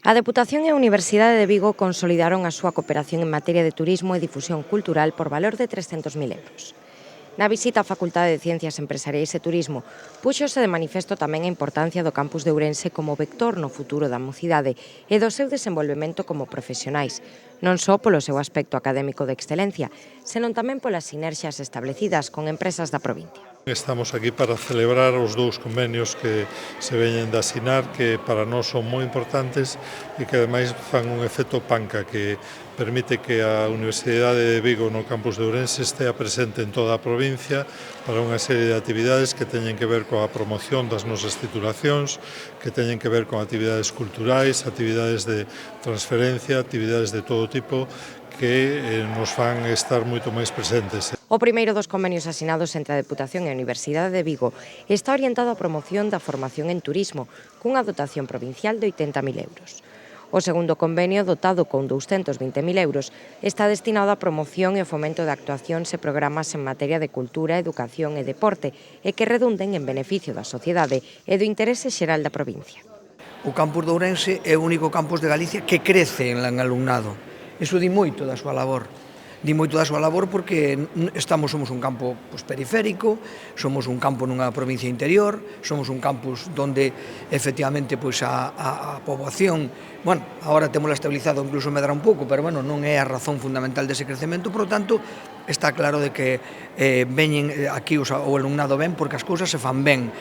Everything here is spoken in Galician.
A Deputación e a Universidade de Vigo consolidaron a súa cooperación en materia de turismo e difusión cultural por valor de 300.000 euros. Na visita á Facultade de Ciencias Empresariais e Turismo, púxose de manifesto tamén a importancia do campus de Ourense como vector no futuro da mocidade e do seu desenvolvemento como profesionais, non só polo seu aspecto académico de excelencia, senón tamén polas sinerxias establecidas con empresas da provincia. Estamos aquí para celebrar os dous convenios que se veñen de asinar, que para nós son moi importantes e que ademais fan un efecto panca que permite que a Universidade de Vigo no campus de Ourense estea presente en toda a provincia para unha serie de actividades que teñen que ver coa promoción das nosas titulacións, que teñen que ver con actividades culturais, actividades de transferencia, actividades de todo tipo que nos fan estar moito máis presentes. O primeiro dos convenios asinados entre a Deputación e a Universidade de Vigo está orientado á promoción da formación en turismo, cunha dotación provincial de 80.000 euros. O segundo convenio, dotado con 220.000 euros, está destinado á promoción e ao fomento de actuacións e programas en materia de cultura, educación e deporte, e que redunden en beneficio da sociedade e do interese xeral da provincia. O campus de Ourense é o único campus de Galicia que crece en alumnado. Iso di moito da súa labor. Di moito da súa labor porque somos un campo periférico, somos un campo nunha provincia interior, somos un campus donde efectivamente a poboación, agora temos estabilizado, incluso medra un pouco, pero non é a razón fundamental dese crecemento, por lo tanto, está claro de que veñen aquí o alumnado ben porque as cousas se fan ben.